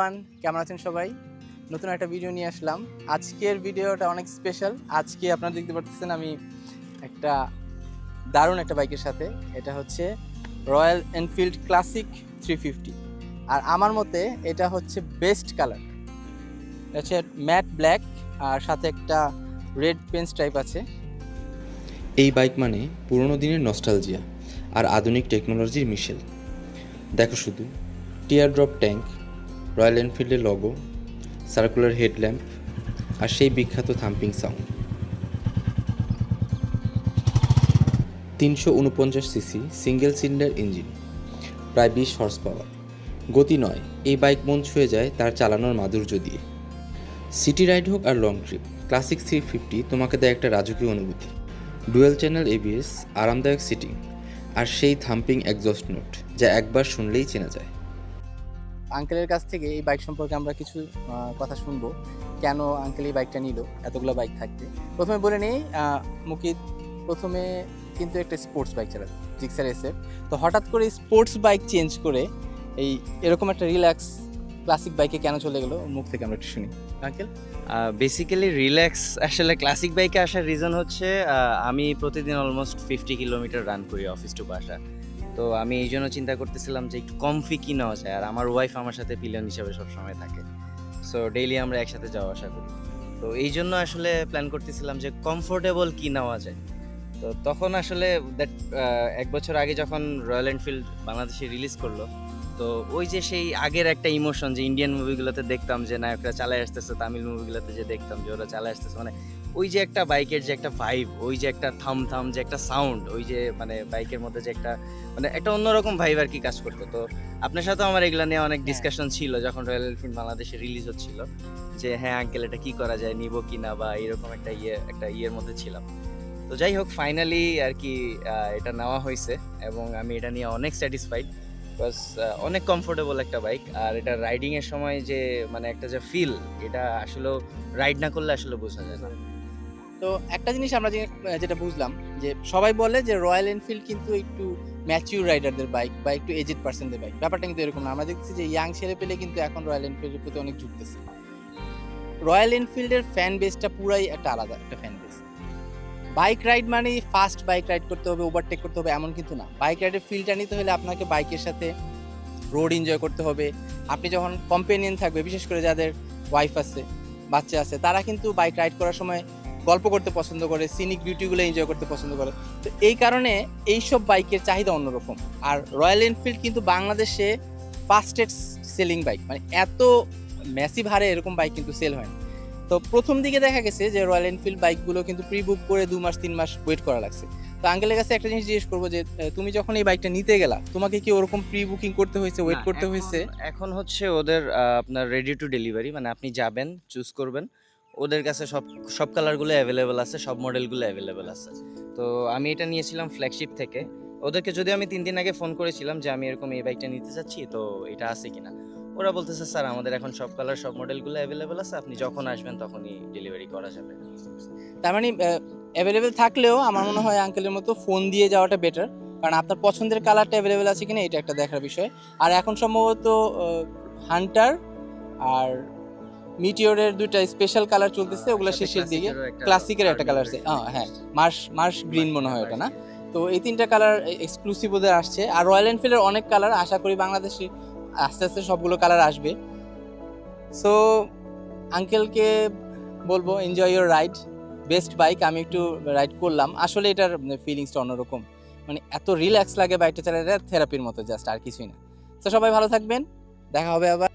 Everyone, কেমন আছেন সবাই? নতুন একটা ভিডিও নিয়ে আসলাম। আজকের ভিডিওটা অনেক স্পেশাল। আজকে আপনারা দেখতে পাচ্ছেন আমি একটা দারুণ একটা বাইকের সাথে। এটা হচ্ছে রয়্যাল এনফিল্ড ক্লাসিক 350। আর আমার মতে এটা হচ্ছে বেস্ট কালার। এটা হচ্ছে ম্যাট ব্ল্যাক আর সাথে একটা রেড পেন স্ট্রাইপ আছে। এই বাইক মানে পুরনো দিনের নস্টালজিয়া আর আধুনিক টেকনোলজির মিশেল। দেখো শুধু, টিয়ার ড্রপ ট্যাঙ্ক, রয়্যাল এনফিল্ডের লগো, সার্কুলার হেডল্যাম্প আর সেই বিখ্যাত thumping sound. 349 CC single cylinder engine, প্রায় 20 হর্স পাওয়ার। গতি নয়, এই বাইক মন ছুঁয়ে যায় তার চালানোর মাধুর্য দিয়ে। সিটি রাইড হোক আর লং ট্রিপ, ক্লাসিক 350 তোমাকে দেয় একটা রাজকীয় অনুভূতি। ডুয়েল চ্যানেল এবিএস, আরামদায়ক সিটিং আর সেই থাম্পিং এক্সস্ট নোট যা একবার শুনলেই চেনা যায়। আঙ্কেলের কাছ থেকে এই বাইক সম্পর্কে আমরা কিছু কথা শুনবো। কেন আঙ্কেল এই বাইকটা নিল এতগুলো বাইক থাকতে। প্রথমে বলে নেই, মুকিত প্রথমে কিন্তু একটা স্পোর্টস বাইক চালাতো, জিক্সার এসএফ। তো হঠাৎ করে স্পোর্টস বাইক চেঞ্জ করে এই এরকম একটা রিল্যাক্স ক্লাসিক বাইকে কেন চলে গেলো, মুখ থেকে আমরা একটু শুনি। আঙ্কেল, বেসিক্যালি রিল্যাক্স আসলে ক্লাসিক বাইকে আসার রিজন হচ্ছে আমি প্রতিদিন অলমোস্ট 50 কিলোমিটার রান করি অফিস টু বাসা। তো আমি এই জন্য চিন্তা করতেছিলাম যে একটু কমফি কি নেওয়া যায়, আর আমার ওয়াইফ আমার সাথে পিলিয়ন হিসাবে সবসময় থাকে। সো ডেইলি আমরা একসাথে যাওয়া আসা করি। তো এই জন্য আসলে প্ল্যান করতেছিলাম যে কমফোর্টেবল কি নেওয়া যায়। তো তখন আসলে এক বছর আগে যখন রয়্যাল এনফিল্ড বাংলাদেশে রিলিজ করলো, তো ওই যে সেই আগের একটা ইমোশন যে ইন্ডিয়ান মুভিগুলোতে দেখতাম যে নায়করা চালায় আসতেছে, তামিল মুভিগুলোতে যে দেখতাম যে ওরা চালায় আসতেছে, মানে ওই যে একটা বাইকের যে একটা ভাইব, ওই যে একটা থাম থাম যে একটা সাউন্ড, ওই যে মানে বাইকের মধ্যে যে একটা মানে একটা অন্যরকম ভাইব আর কি কাজ করতো। তো আপনার সাথে আমার এগুলা নিয়ে অনেক ডিসকাশন ছিল যখন রয়্যাল এনফিল্ড বাংলাদেশে রিলিজ হচ্ছিল, যে হ্যাঁ আঙ্কেল এটা কি করা যায়, নিবো কিনা, বা এরকম একটা ইয়ের মধ্যে ছিলাম। তো যাই হোক, ফাইনালি আর কি এটা নেওয়া হয়েছে এবং আমি এটা নিয়ে অনেক স্যাটিসফাইড। বাস অনেক কমফোর্টেবল একটা বাইক, আর এটা রাইডিং এর সময় যে মানে একটা যে ফিল, এটা আসলে রাইড না করলে আসলে বোঝা যায় না। তো একটা জিনিস আমরা যেটা বুঝলাম যে সবাই বলে যে রয়্যাল এনফিল্ড কিন্তু একটু ম্যাচিউর রাইডারদের বাইক বা একটু এজেড পার্সনদের বাইক। ব্যাপারটা কিন্তু এরকম না। আমরা দেখছি যে ইয়াং ছেলে পেলে কিন্তু এখন রয়্যাল এনফিল্ডের প্রতি অনেক ঝুঁকতেছে। রয়্যাল এনফিল্ডের ফ্যান বেসটা পুরাই একটা আলাদা একটা ফ্যান বেস। বাইক রাইড মানে ফাস্ট বাইক রাইড করতে হবে, ওভারটেক করতে হবে এমন কিন্তু না। বাইক রাইডের ফিলটা নিতে হলে আপনাকে বাইকের সাথে রোড এনজয় করতে হবে। আপনি যখন কম্পেনিয়ন থাকবে, বিশেষ করে যাদের ওয়াইফ আছে, বাচ্চা আছে, তারা কিন্তু বাইক রাইড করার সময় গল্প করতে পছন্দ করে, সিনিক বিউটিগুলো এনজয় করতে পছন্দ করে। তো এই কারণে এইসব বাইকের চাহিদা অন্যরকম। আর রয়্যাল এনফিল্ড কিন্তু বাংলাদেশে ফাস্টেস্ট সেলিং বাইক, মানে এত ম্যাসিভ হারে এরকম বাইক কিন্তু সেল হয় না। তো প্রথম দিকে দেখা গেছে যে রয়্যাল এনফিল্ড বাইকগুলো কিন্তু প্রি বুক করে 2 মাস 3 মাস ওয়েট করা লাগছে। তো আঙ্কেলের কাছে একটা জিনিস জিজ্ঞেস করবো যে তুমি যখন এই বাইকটা নিতে গেলা, তোমাকে কি ওরকম প্রি বুকিং করতে হয়েছে, ওয়েট না, করতে হয়েছে? এখন হচ্ছে ওদের আপনার রেডি টু ডেলিভারি, মানে আপনি যাবেন, চুজ করবেন, ওদের কাছে সব সব কালারগুলো অ্যাভেলেবেল আছে, সব মডেলগুলো অ্যাভেলেবেল আছে। তো আমি এটা নিয়েছিলাম ফ্ল্যাগশিপ থেকে। ওদেরকে যদিও আমি 3 দিন আগে ফোন করেছিলাম যে আমি এরকম এই বাইকটা নিতে চাচ্ছি, তো এটা আছে কিনা। ওরা বলতেছে স্যার আমাদের এখন সব কালার সব মডেলগুলো অ্যাভেলেবেল আছে, আপনি যখন আসবেন তখনই ডেলিভারি করা যাবে। তার মানে অ্যাভেলেবেল থাকলেও আমার মনে হয় আঙ্কেলের মতো ফোন দিয়ে যাওয়াটা বেটার, কারণ আপনার পছন্দের কালারটা অ্যাভেলেবেল আছে কিনা এটা একটা দেখার বিষয়। আর এখন সম্ভবত হান্টার আর মিটিওরের দুইটা স্পেশাল কালার চলতেছে, ওগুলো শেষের দিকে। ক্লাসিকের একটা কালার আছে, হ্যাঁ, মার্শ গ্রিন মনে হয় ওটা, না? তো এই 3টা কালার এক্সক্লুসিভ ওদের আসছে। আর রয়্যাল এনফিল্ডের অনেক কালার, আশা করি বাংলাদেশে আস্তে আস্তে সবগুলো কালার আসবে। সো আঙ্কেলকে বলবো enjoy your ride, best bike. আমি একটু রাইড করলাম, আসলে এটার ফিলিংসটা অন্যরকম, মানে এত রিল্যাক্স লাগে বাইকটা চালাতে, থেরাপির মতো জাস্ট, আর কিছুই না। তো সবাই ভালো থাকবেন, দেখা হবে আবার।